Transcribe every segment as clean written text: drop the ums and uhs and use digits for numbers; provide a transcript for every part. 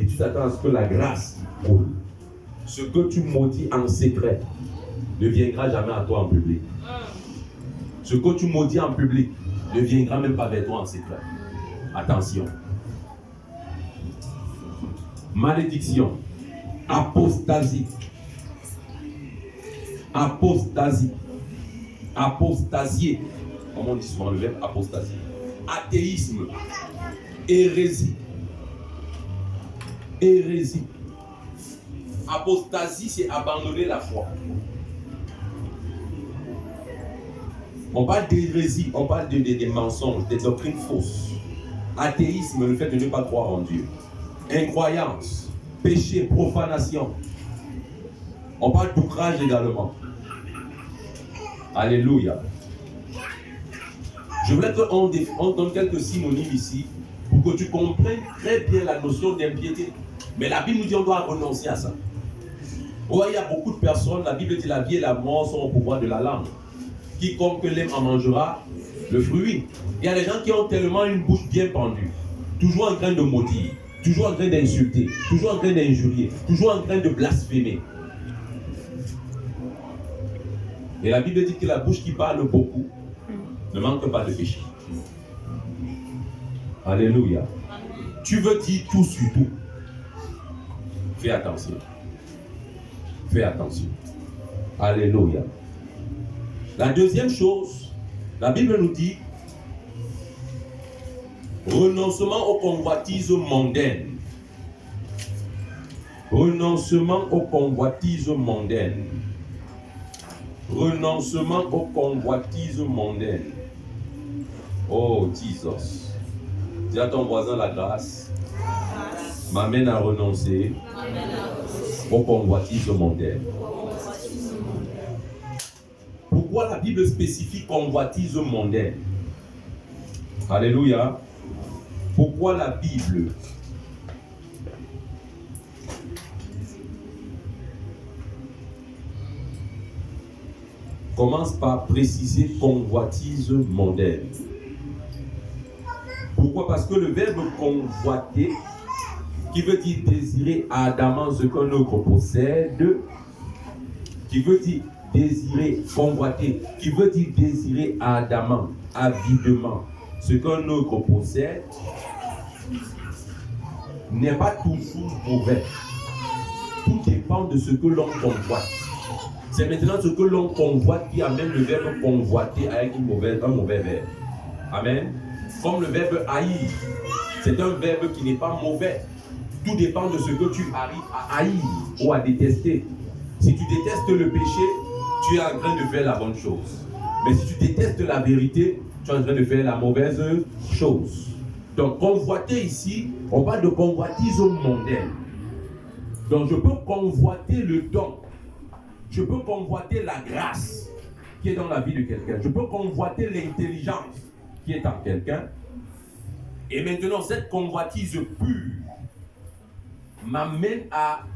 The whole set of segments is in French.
tu t'attends à ce que la grâce roule. Ce que tu maudis en secret ne viendra jamais à toi en public. Ce que tu maudis en public ne viendra même pas vers toi en secret. Attention. Malédiction. Apostasie. Apostasie. Apostasier. Comment on dit souvent le verbe apostasier? Athéisme. Hérésie. Hérésie. Apostasie, c'est abandonner la foi. On parle d'hérésie, on parle des mensonges, des doctrines fausses. Athéisme, le fait de ne pas croire en Dieu. Incroyance, péché, profanation. On parle d'outrage également. Alléluia. Je voulais qu'on donne quelques synonymes ici pour que tu comprennes très bien la notion d'impiété. Mais la Bible nous dit qu'on doit renoncer à ça. Oh, il y a beaucoup de personnes, la Bible dit la vie et la mort sont au pouvoir de la langue. Quiconque l'aime en mangera le fruit. Il y a des gens qui ont tellement une bouche bien pendue, toujours en train de maudire, toujours en train d'insulter, toujours en train d'injurier, toujours en train de blasphémer. Et la Bible dit que la bouche qui parle beaucoup ne manque pas de péché. Alléluia. Tu veux dire tout sur tout. Fais attention. Fais attention. Alléluia. La deuxième chose, la Bible nous dit renoncement aux convoitises mondaines. Renoncement aux convoitises mondaines. Renoncement aux convoitises mondaines. Oh, Jesus. Dis à ton voisin, la grâce m'amène à renoncer aux convoitises mondaines. Pourquoi la Bible spécifie convoitise mondaine? Alléluia. Pourquoi la Bible commence par préciser convoitise mondaine? Pourquoi? Parce que le verbe convoiter, qui veut dire désirer ardemment ce qu'un autre possède, qui veut dire désirer, convoiter, qui veut dire désirer ardemment, avidement ce qu'un autre possède, n'est pas toujours mauvais. Tout dépend de ce que l'on convoite. C'est maintenant ce que l'on convoite qui amène le verbe convoiter avec un mauvais verbe. Amen. Comme le verbe haïr, c'est un verbe qui n'est pas mauvais. Tout dépend de ce que tu arrives à haïr ou à détester. Si tu détestes le péché, tu es en train de faire la bonne chose. Mais si tu détestes la vérité, tu es en train de faire la mauvaise chose. Donc convoiter ici, on parle de convoitise mondaine. Donc je peux convoiter le don. Je peux convoiter la grâce qui est dans la vie de quelqu'un. Je peux convoiter l'intelligence qui est en quelqu'un. Et maintenant, cette convoitise pure m'amène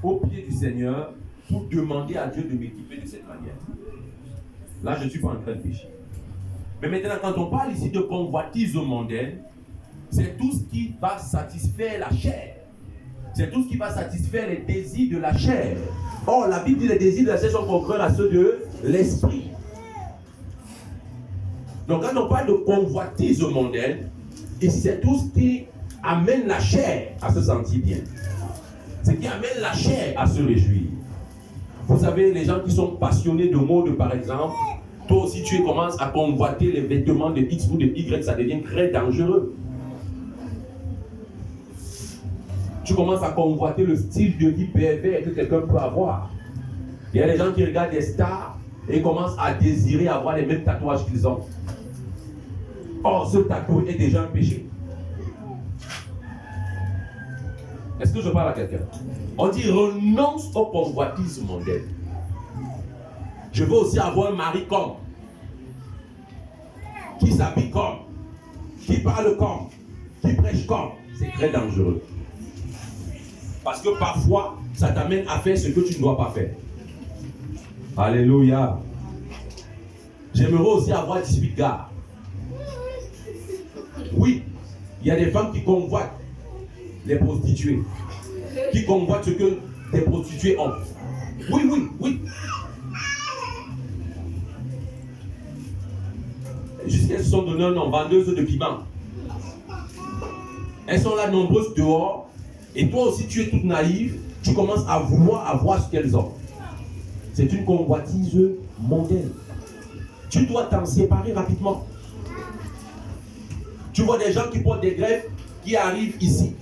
au pied du Seigneur pour demander à Dieu de m'équiper de cette manière. Là, je ne suis pas en train de pécher. Mais maintenant, quand on parle ici de convoitise mondaine, c'est tout ce qui va satisfaire la chair. C'est tout ce qui va satisfaire les désirs de la chair. Or, la Bible dit que les désirs de la chair sont contraires à ceux de l'esprit. Donc, quand on parle de convoitise mondaine, ici, c'est tout ce qui amène la chair à se sentir bien. Ce qui amène la chair à se réjouir. Vous savez, les gens qui sont passionnés de mode, par exemple, toi aussi, tu commences à convoiter les vêtements de X ou de Y, ça devient très dangereux. Tu commences à convoiter le style de vie pervers que quelqu'un peut avoir. Il y a des gens qui regardent des stars et commencent à désirer avoir les mêmes tatouages qu'ils ont. Or, ce tatouage est déjà un péché. Est-ce que je parle à quelqu'un? On dit renonce aux convoitises mondaines. Je veux aussi avoir un mari comme, qui s'habille comme, qui parle comme, qui prêche comme. C'est très dangereux. Parce que parfois, ça t'amène à faire ce que tu ne dois pas faire. Alléluia. J'aimerais aussi avoir 18 gars. Oui, il y a des femmes qui convoitent les prostituées. qui convoitent ce que des prostituées ont. Oui, oui, oui. Jusqu'elles se sont données un nom, vendeuses de piment. Elles sont là nombreuses dehors. Et toi aussi, tu es toute naïve. Tu commences à vouloir avoir ce qu'elles ont. C'est une convoitise mondaine. Tu dois t'en séparer rapidement. Tu vois des gens qui portent des greffes qui arrivent ici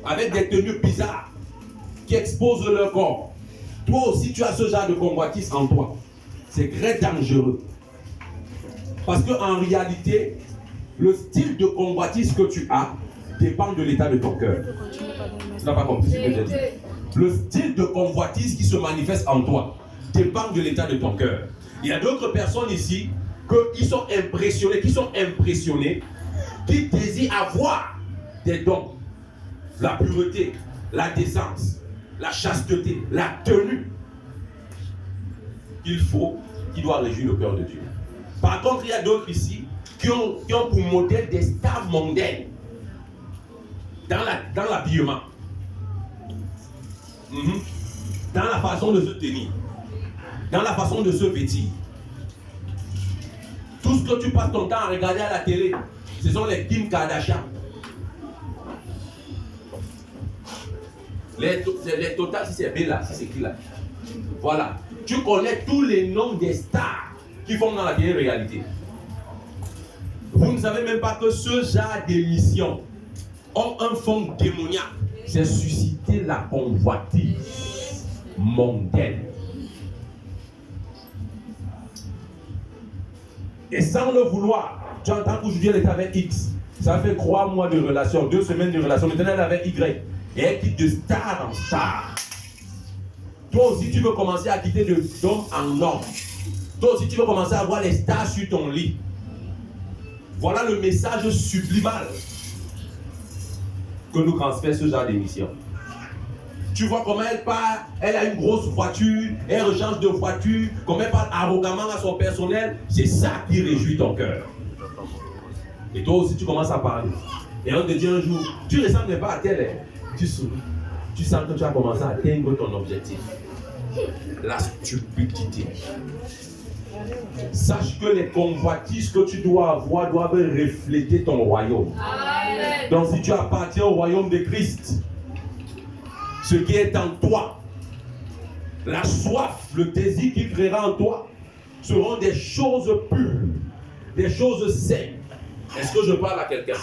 avec des tenues bizarres qui exposent leur corps. Toi aussi, tu as ce genre de convoitise en toi. C'est très dangereux. Parce qu'en réalité, le style de convoitise que tu as dépend de l'état de ton cœur. Tu n'as pas compris ce que j'ai dit. Le style de convoitise qui se manifeste en toi dépend de l'état de ton cœur. Il y a d'autres personnes ici qui sont impressionnés, qui désirent avoir des dons, la pureté, la décence, la chasteté, la tenue qui doit régir le cœur de Dieu. Par contre, il y a d'autres ici qui ont pour modèle des stars mondaines dans l'habillement, dans la façon de se tenir, dans la façon de se vêtir. Tout ce que tu passes ton temps à regarder à la télé, ce sont les Kim Kardashian. Les Total, si c'est Bella, si c'est qui là. Voilà. Tu connais tous les noms des stars qui font dans la télé-réalité. Vous ne savez même pas que ce genre d'émissions ont un fond démoniaque. C'est susciter la convoitise mondaine. Et sans le vouloir, tu entends qu'aujourd'hui elle est avec X. Ça fait 3 mois de relation, 2 semaines de relation. Maintenant elle est avec Y. Et elle quitte de star en star. Toi aussi tu veux commencer à quitter d'homme en homme. Toi aussi tu veux commencer à avoir les stars sur ton lit. Voilà le message sublimal que nous transfère ce genre d'émission. Tu vois comment elle part, elle a une grosse voiture, elle rechange de voiture, comment elle parle arrogamment à son personnel, c'est ça qui réjouit ton cœur. Et toi aussi tu commences à parler. Et on te dit un jour, tu ne ressembles pas à tel, tu souris. Tu sens que tu as commencé à atteindre ton objectif. La stupidité. Sache que les convoitises que tu dois avoir doivent refléter ton royaume. Amen. Donc si tu appartiens au royaume de Christ, ce qui est en toi, la soif, le désir qu'il créera en toi, seront des choses pures, des choses saines. Est-ce que je parle à quelqu'un?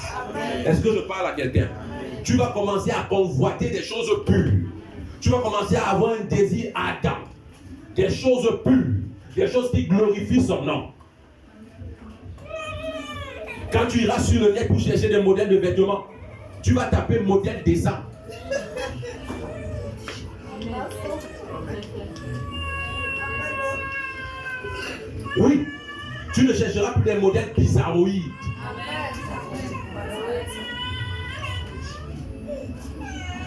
Est-ce que je parle à quelqu'un? Tu vas commencer à convoiter des choses pures. Tu vas commencer à avoir un désir ardent, des choses pures, des choses qui glorifient son nom. Quand tu iras sur le net pour chercher des modèles de vêtements, tu vas taper modèle décent. Oui, tu ne chercheras plus des modèles bizarroïdes.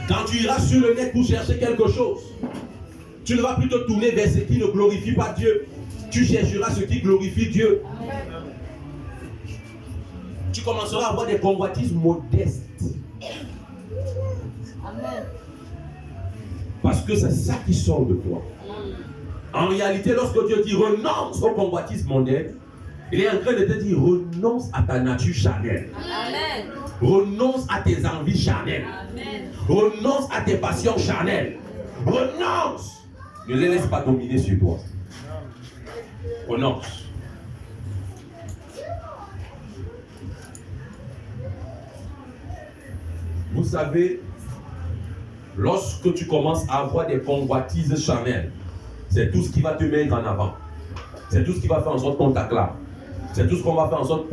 Quand tu iras sur le net pour chercher quelque chose, tu ne vas plus te tourner vers ce qui ne glorifie pas Dieu. Tu chercheras ce qui glorifie Dieu. Tu commenceras à avoir des convoitises modestes. Amen. Parce que c'est ça qui sort de toi. En réalité, lorsque Dieu dit renonce aux convoitises mondaines, il est en train de te dire renonce à ta nature charnelle. Amen. Renonce à tes envies charnelles. Amen. Renonce à tes passions charnelles. Renonce. Ne les laisse pas dominer sur toi. Renonce. Vous savez, lorsque tu commences à avoir des convoitises charnelles, c'est tout ce qui va te mettre en avant. C'est tout ce qui va faire en sorte qu'on t'acclame. C'est tout ce qu'on va faire en sorte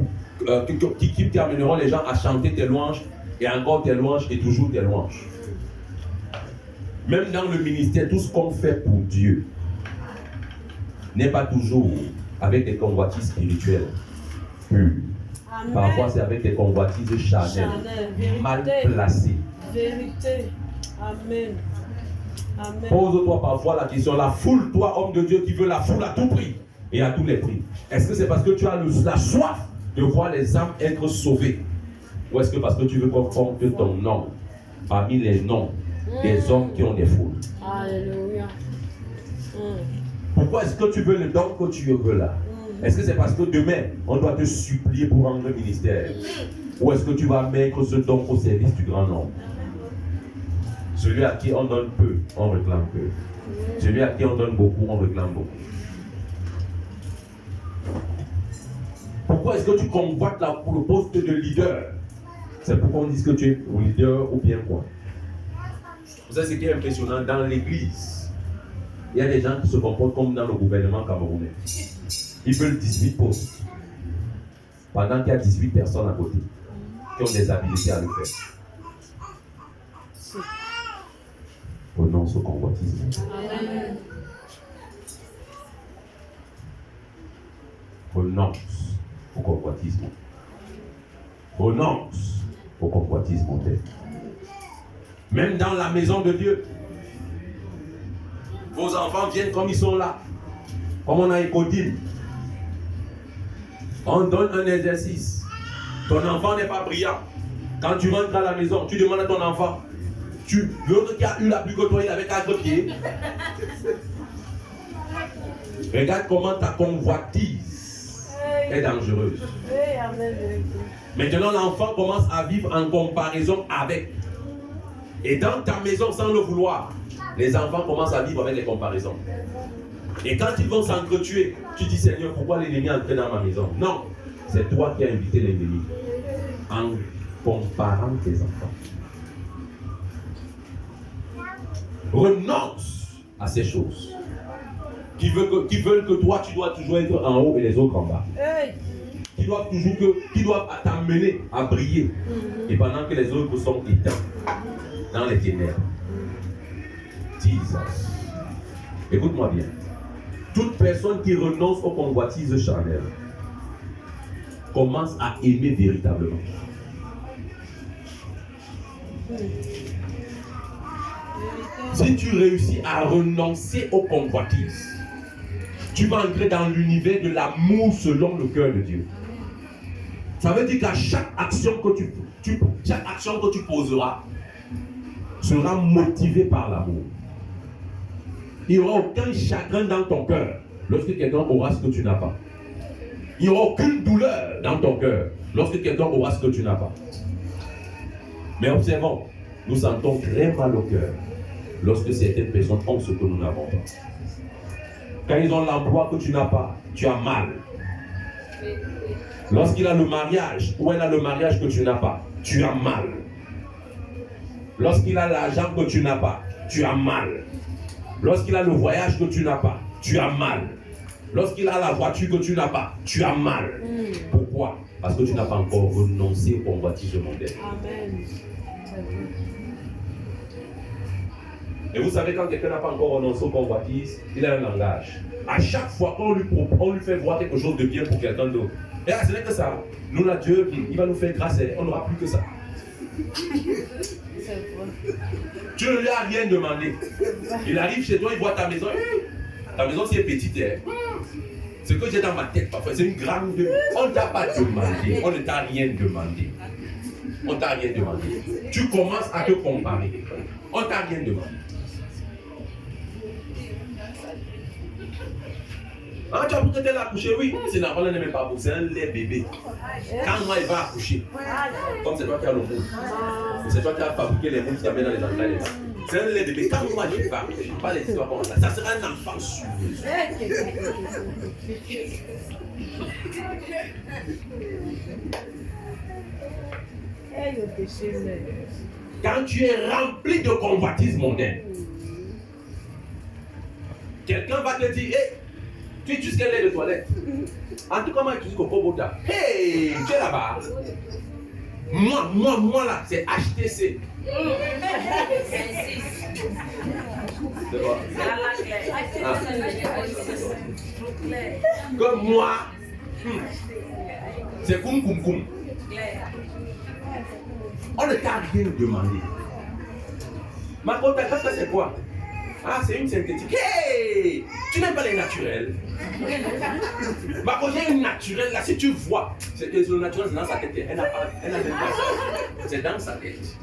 qui termineront les gens à chanter tes louanges et encore tes louanges et toujours tes louanges. Même dans le ministère, tout ce qu'on fait pour Dieu n'est pas toujours avec des convoitises spirituelles pures. Parfois, c'est avec des convoitises charnelles, mal placées. Vérité. Amen. Amen. Pose-toi parfois la question, la foule, toi, homme de Dieu, qui veut la foule à tout prix et à tous les prix. Est-ce que c'est parce que tu as la soif de voir les âmes être sauvées? Ou est-ce que parce que tu veux qu'on compte ton nom parmi les noms des hommes qui ont des foules. Alléluia. Pourquoi est-ce que tu veux le don que tu veux là? Est-ce que c'est parce que demain, on doit te supplier pour rendre le ministère? Ou est-ce que tu vas mettre ce don au service du grand nombre? Celui à qui on donne peu, on réclame peu. Celui à qui on donne beaucoup, on réclame beaucoup. Pourquoi est-ce que tu convoites là pour le poste de leader? C'est pourquoi on dit que tu es leader ou bien quoi? Vous savez ce qui est impressionnant dans l'église? Il y a des gens qui se comportent comme dans le gouvernement camerounais. Ils veulent 18 postes. Pendant qu'il y a 18 personnes à côté qui ont des habilités à le faire. Renonce au convoitisme. Amen. Renonce au convoitisme. Renonce au convoitisme. Même dans la maison de Dieu, vos enfants viennent comme ils sont là. Comme on a écouté. On donne un exercice. Ton enfant n'est pas brillant. Quand tu rentres à la maison, tu demandes à ton enfant. L'autre qui a eu la plus que toi, il avait 4 pieds. Regarde comment ta convoitise est dangereuse. Maintenant, l'enfant commence à vivre en comparaison avec. Et dans ta maison, sans le vouloir, les enfants commencent à vivre avec les comparaisons. Et quand ils vont s'entretuer, tu dis Seigneur, pourquoi l'ennemi est entré dans ma maison? Non, c'est toi qui as invité l'ennemi en comparant tes enfants. Renonce à ces choses qui veulent que toi, tu dois toujours être en haut et les autres en bas. Qui doivent t'amener à briller. Et pendant que les autres sont éteints dans les ténèbres. Jesus. Écoute-moi bien. Toute personne qui renonce aux convoitises charnelles commence à aimer véritablement. Si tu réussis à renoncer aux convoitises, tu vas entrer dans l'univers de l'amour selon le cœur de Dieu. Ça veut dire qu'à chaque action que tu poseras sera motivée par l'amour. Il n'y aura aucun chagrin dans ton cœur lorsque quelqu'un aura ce que tu n'as pas. Il n'y aura aucune douleur dans ton cœur lorsque quelqu'un aura ce que tu n'as pas. Mais observons, nous sentons très mal au cœur lorsque certaines personnes ont ce que nous n'avons pas. Quand ils ont l'emploi que tu n'as pas, tu as mal. Lorsqu'il a le mariage ou elle a le mariage que tu n'as pas, tu as mal. Lorsqu'il a l'argent que tu n'as pas, tu as mal. Lorsqu'il a le voyage que tu n'as pas, tu as mal. Lorsqu'il a la voiture que tu n'as pas, tu as mal. Pourquoi? Parce que tu n'as pas encore renoncé au convoitise mondaine. Amen. Et vous savez, quand quelqu'un n'a pas encore renoncé au convoitise, il a un langage. À chaque fois qu'on lui fait voir quelque chose de bien pour quelqu'un d'autre. Et là, ce n'est que ça. Nous, là, Dieu, il va nous faire grâce. On n'aura plus que ça. Tu ne lui as rien demandé. Il arrive chez toi, il voit ta maison. Ta maison, c'est petite. Ce que j'ai dans ma tête, parfois, c'est une grande. On ne t'a pas demandé. On ne t'a rien demandé. On ne t'a rien demandé. Tu commences à te comparer. On ne t'a rien demandé. Ah, tu as peut-être accouché, oui. C'est normal, elle n'aime pas pour. C'est un lait bébé. Quand moi, il va accoucher, comme c'est toi qui as le monde, c'est toi qui as fabriqué les mondes qui t'amènent dans les entrailles. C'est un lait bébé. Quand moi, il va accoucher, pas les histoires comme ça. Ça sera un enfant sûr. Quand tu es rempli de convoitise mondaine, quelqu'un va te dire, hey, tu utilises quel lait de toilette? En tout cas, moi, j'utilise Coco Bota. Hey, tu es là-bas. Moi là, c'est HTC. C'est quoi? Comme moi, c'est Koum Koum Koum. On ne t'a rien demandé. Ma Bota, c'est quoi? Ah, c'est une synthétique. Hey! Tu n'aimes pas les naturels. Ma quand j'ai une naturelle là, si tu vois, c'est que le naturel c'est dans sa tête. Elle n'a même pas ça. C'est dans sa tête.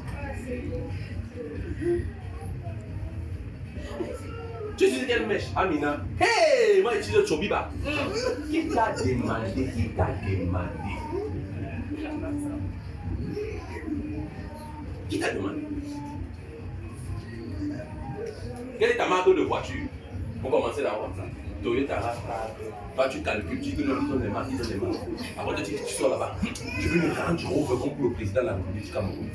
Tu utilises quelle mèche? Amina. Hey, moi j'utilise le Chobiba. Qui t'a demandé? Qui t'a demandé? Qui t'a demandé? Quelle est ta marque de voiture? Pour commencer d'abord comme ça. Toyota Raptor. Toi tu calcules, tu donnes les marques, tu donnes les marques. Après tu sors là-bas. Je veux une Range Rover comme pour le président de la République du Cameroun.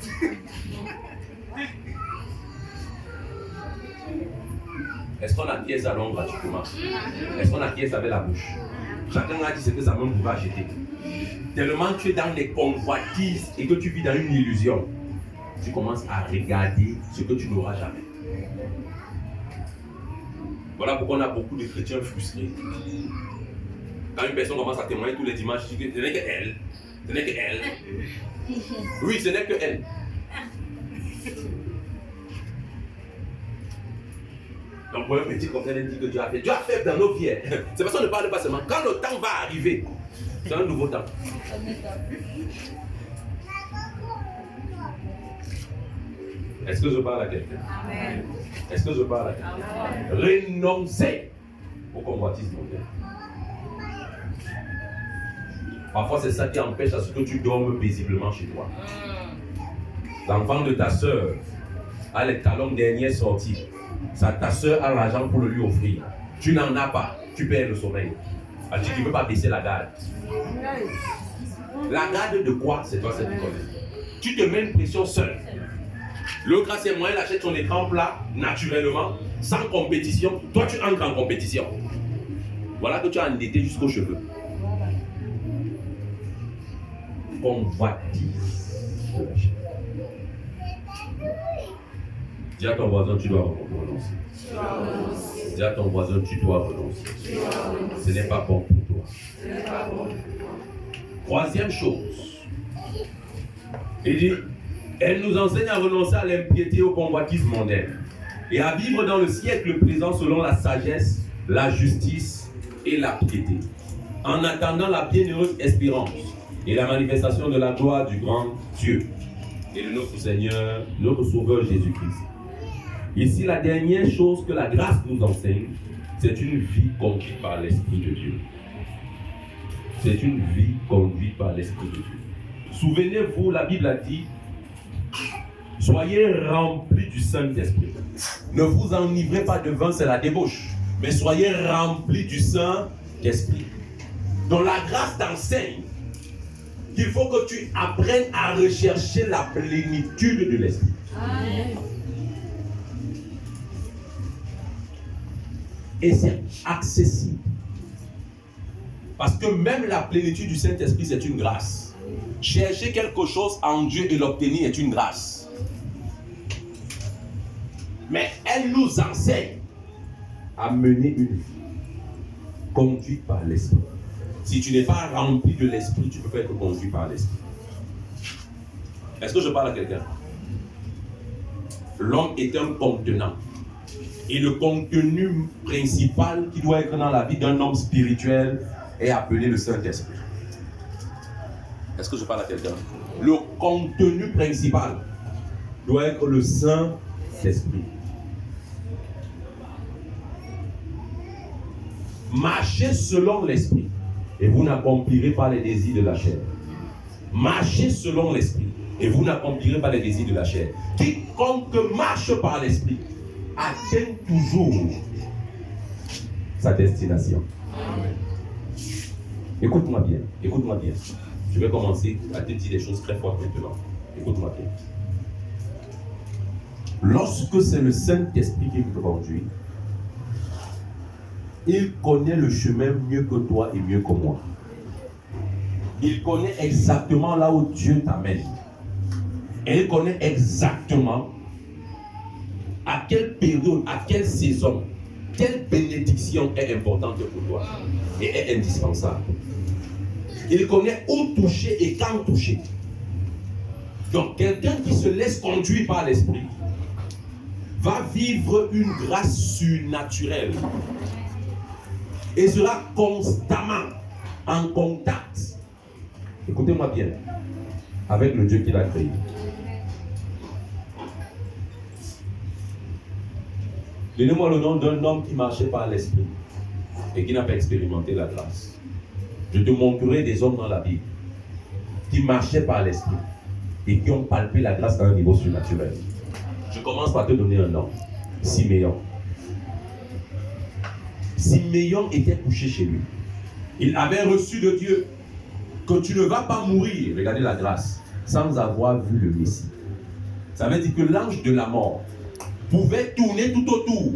Est-ce qu'on acquiesce à l'ombre gratuitement? Est-ce qu'on acquiesce avec la bouche? Chacun a dit ce que sa main pouvait acheter. Tellement tu es dans les convoitises et que tu vis dans une illusion, tu commences à regarder ce que tu n'auras jamais. Voilà pourquoi on a beaucoup de chrétiens frustrés. Quand une personne commence à témoigner tous les dimanches, je dis que ce n'est que elle. Ce n'est que elle. Oui, ce n'est que elle. Donc pour un petit conseil, dit que Dieu a fait. Dieu a fait dans nos vies. C'est parce qu'on ne parle pas seulement. Quand le temps va arriver, c'est un nouveau temps. Est-ce que je parle à quelqu'un? Amen. Est-ce que je parle à quelqu'un? Renoncez au convoitisme mondain. Parfois, c'est ça qui empêche à ce que tu dormes paisiblement chez toi. L'enfant de ta soeur a les talons derniers sortis. Ta soeur a l'argent pour le lui offrir. Tu n'en as pas. Tu perds le sommeil. Tu ne veux pas baisser la garde. La garde de quoi? C'est toi, c'est du côté. Tu te mets une pression seule. Le troisième moyen, il achète son écran plat, naturellement, sans compétition. Toi, tu entres en compétition. Voilà que tu as endetté jusqu'aux cheveux. Convoitise de la chair. Dis à ton voisin, tu dois renoncer. Dis à ton voisin, tu dois renoncer. Ce n'est pas bon pour toi. Troisième chose. Il dit, elle nous enseigne à renoncer à l'impiété et au convoitisme mondain et à vivre dans le siècle présent selon la sagesse, la justice et la piété, en attendant la bienheureuse espérance et la manifestation de la gloire du grand Dieu et de notre Seigneur, notre Sauveur Jésus-Christ. Ici, la dernière chose que la grâce nous enseigne, c'est une vie conduite par l'Esprit de Dieu. C'est une vie conduite par l'Esprit de Dieu. Souvenez-vous, la Bible a dit, soyez remplis du Saint-Esprit. Ne vous enivrez pas de vin, c'est la débauche. Mais soyez remplis du Saint-Esprit. Donc la grâce t'enseigne qu'il faut que tu apprennes à rechercher la plénitude de l'Esprit. Amen. Et c'est accessible. Parce que même la plénitude du Saint-Esprit, c'est une grâce. Chercher quelque chose en Dieu et l'obtenir est une grâce. Mais elle nous enseigne à mener une vie conduite par l'Esprit. Si tu n'es pas rempli de l'Esprit, tu ne peux pas être conduit par l'Esprit. Est-ce que je parle à quelqu'un? L'homme est un contenant. Et le contenu principal qui doit être dans la vie d'un homme spirituel est appelé le Saint-Esprit. Est-ce que je parle à quelqu'un? Le contenu principal doit être le Saint-Esprit. Marchez selon l'Esprit et vous n'accomplirez pas les désirs de la chair. Marchez selon l'Esprit et vous n'accomplirez pas les désirs de la chair. Quiconque marche par l'Esprit atteint toujours sa destination. Amen. Écoute-moi bien, écoute-moi bien. Je vais commencer à te dire des choses très fortes maintenant. Écoute-moi bien. Lorsque c'est le Saint-Esprit qui te conduit, il connaît le chemin mieux que toi et mieux que moi. Il connaît exactement là où Dieu t'amène. Et il connaît exactement à quelle période, à quelle saison, quelle bénédiction est importante pour toi et est indispensable. Il connaît où toucher et quand toucher. Donc quelqu'un qui se laisse conduire par l'Esprit va vivre une grâce surnaturelle et sera constamment en contact, écoutez-moi bien, avec le Dieu qui l'a créé. Donnez-moi le nom d'un homme qui marchait par l'esprit et qui n'a pas expérimenté la grâce. Je te montrerai des hommes dans la Bible qui marchaient par l'esprit et qui ont palpé la grâce à un niveau surnaturel. Je commence par te donner un nom. Siméon. Siméon était couché chez lui. Il avait reçu de Dieu que tu ne vas pas mourir, regardez la grâce, sans avoir vu le Messie. Ça veut dire que l'ange de la mort pouvait tourner tout autour,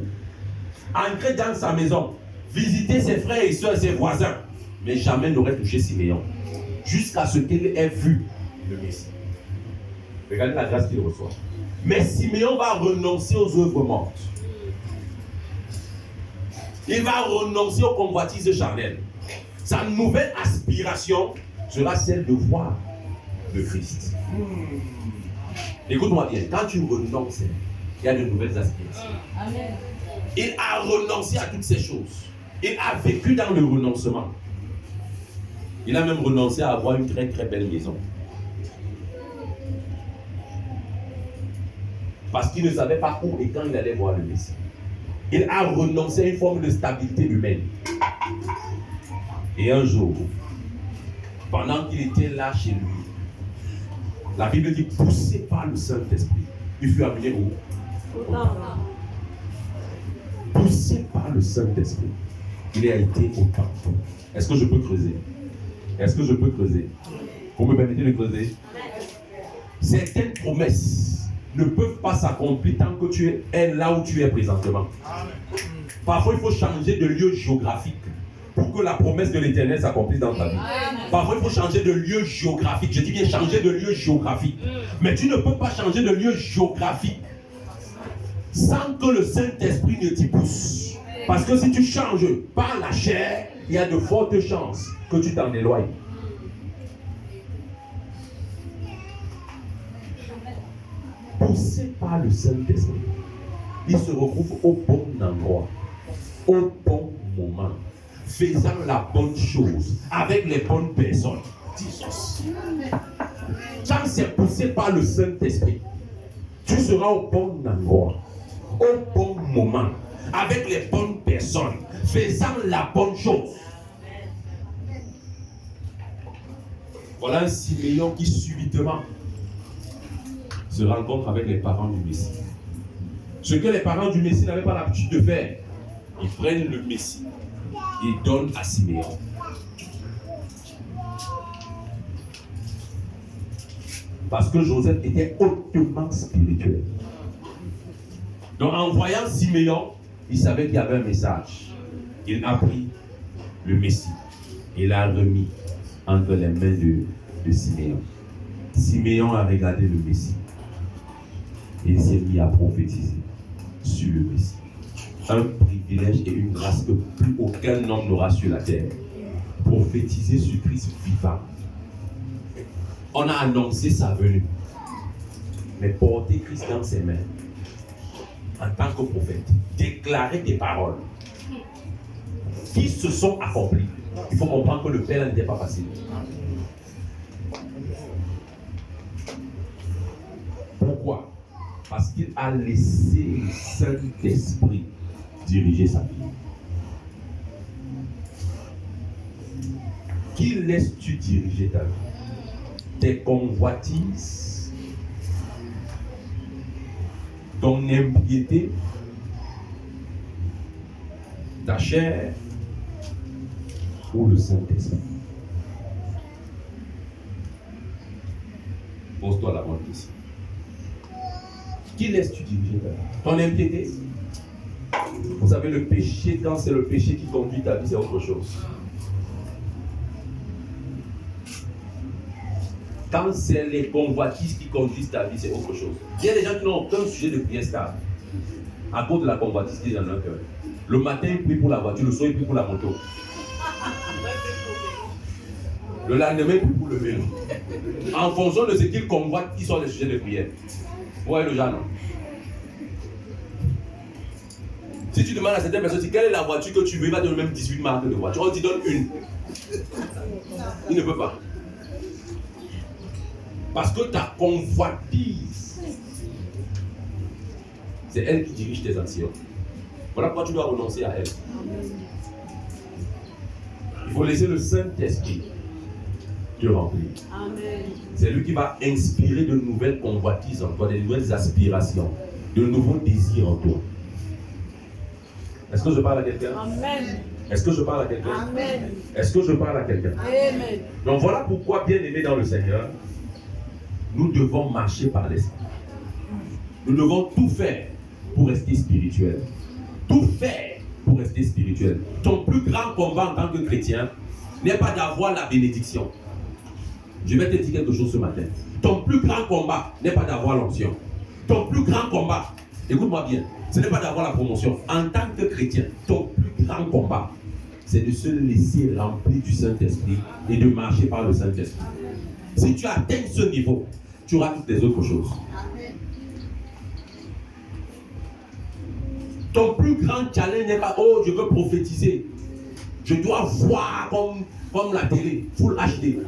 entrer dans sa maison, visiter ses frères et soeurs, ses voisins, mais jamais n'aurait touché Siméon, jusqu'à ce qu'il ait vu le Messie. Regardez la grâce qu'il reçoit. Mais Siméon va renoncer aux œuvres mortes. Il va renoncer aux convoitises charnelles. Sa nouvelle aspiration sera celle de voir le Christ. Écoute-moi bien, quand tu renonces, il y a de nouvelles aspirations. Amen. Il a renoncé à toutes ces choses. Il a vécu dans le renoncement. Il a même renoncé à avoir une très très belle maison. Parce qu'il ne savait pas où et quand il allait voir le Messie. Il a renoncé à une forme de stabilité humaine. Et un jour, pendant qu'il était là chez lui, la Bible dit, poussé par le Saint-Esprit, il fut amené où? Poussé par le Saint-Esprit, il a été au temple. Est-ce que je peux creuser? Est-ce que je peux creuser? Vous me permettez de creuser? Certaines promesses ne peuvent pas s'accomplir tant que tu es là où tu es présentement. Parfois, il faut changer de lieu géographique pour que la promesse de l'Éternel s'accomplisse dans ta vie. Parfois, il faut changer de lieu géographique. Je dis bien changer de lieu géographique. Mais tu ne peux pas changer de lieu géographique sans que le Saint-Esprit ne t'y pousse. Parce que si tu changes par la chair, il y a de fortes chances que tu t'en éloignes. Poussé par le Saint-Esprit, il se retrouve au bon endroit, au bon moment, faisant la bonne chose, avec les bonnes personnes. Quand c'est poussé par le Saint-Esprit, tu seras au bon endroit, au bon moment, avec les bonnes personnes, faisant la bonne chose. Voilà un Siméon qui subitement se rencontre avec les parents du Messie. Ce que les parents du Messie n'avaient pas l'habitude de faire, ils prennent le Messie et donnent à Siméon. Parce que Joseph était hautement spirituel. Donc en voyant Siméon, il savait qu'il y avait un message. Il a pris le Messie et l'a remis entre les mains de Siméon. Siméon a regardé le Messie. Et il s'est mis à prophétiser sur le Messie. Un privilège et une grâce que plus aucun homme n'aura sur la terre. Prophétiser sur Christ vivant. On a annoncé sa venue. Mais porter Christ dans ses mains, en tant que prophète, déclarer des paroles qui se sont accomplies. Il faut comprendre que le Père n'était pas facile. Pourquoi? Parce qu'il a laissé le Saint-Esprit diriger sa vie. Qui laisses-tu diriger ta vie? Tes convoitises, ton impiété, ta chair ou le Saint-Esprit? Pose-toi la bonne question. Qui laisses-tu diriger ta vie? Ton impiété? Vous savez, le péché, quand c'est le péché qui conduit ta vie, c'est autre chose. Quand c'est les convoitises qui conduisent ta vie, c'est autre chose. Il y a des gens qui n'ont aucun sujet de prière stable à cause de la convoitise qu'ils en ont un cœur. Le matin, ils prient pour la voiture, le soir, ils prient pour la moto. Le lendemain, ils prient pour le vélo. En fonction de ce qu'ils convoitent, ils sont les sujets de prière. Vous voyez le genre, non? Si tu demandes à certaines personnes, quelle est la voiture que tu veux, il va te donner même 18 marques de voiture. On t'y donne une. Il ne peut pas. Parce que ta convoitise, c'est elle qui dirige tes actions. Voilà pourquoi tu dois renoncer à elle. Il faut laisser le Saint-Esprit te remplir. Amen. C'est lui qui va inspirer de nouvelles convoitises en toi, de nouvelles aspirations, de nouveaux désirs en toi. Est-ce que je parle à quelqu'un? Amen. Est-ce que je parle à quelqu'un? Amen. Est-ce que je parle à quelqu'un? Amen. Donc voilà pourquoi, bien aimés dans le Seigneur, nous devons marcher par l'Esprit. Nous devons tout faire pour rester spirituel. Tout faire pour rester spirituel. Ton plus grand combat en tant que chrétien n'est pas d'avoir la bénédiction. Je vais te dire quelque chose ce matin. Ton plus grand combat n'est pas d'avoir l'onction. Ton plus grand combat, écoute-moi bien, ce n'est pas d'avoir la promotion. En tant que chrétien, ton plus grand combat, c'est de se laisser remplir du Saint-Esprit et de marcher par le Saint-Esprit. Si tu atteins ce niveau, tu auras toutes les autres choses. Ton plus grand challenge n'est pas, oh, je veux prophétiser. Je dois voir comme la télé, full HD.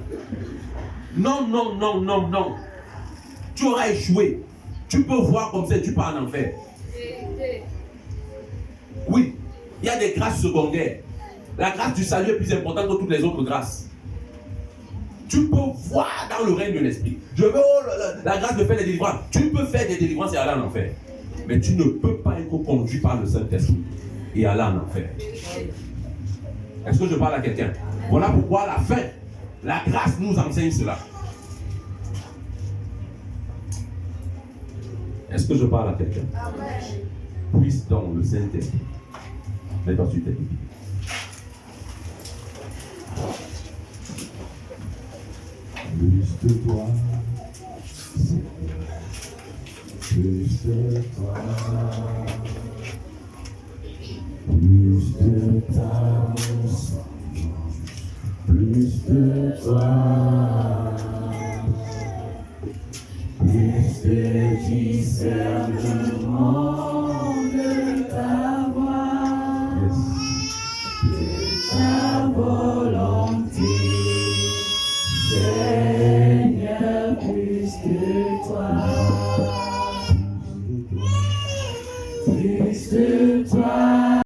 Non, non, non, non, non. Tu auras échoué. Tu peux voir comme ça, tu pars en enfer. Oui, il y a des grâces secondaires. La grâce du salut est plus importante que toutes les autres grâces. Tu peux voir dans le règne de l'esprit. Je veux la grâce de faire des délivrances. Tu peux faire des délivrances et aller en enfer. Mais tu ne peux pas être conduit par le Saint-Esprit et aller en enfer. Est-ce que je parle à quelqu'un? Voilà pourquoi à la fin, la grâce nous enseigne cela. Est-ce que je parle à quelqu'un? Puisse donc le Saint-Esprit. Mets-toi sur tes pieds. Plus de toi, plus de toi, plus de ta puissance, plus de toi, plus de discernement de ta voix, de ta volonté. Seigneur, plus de toi.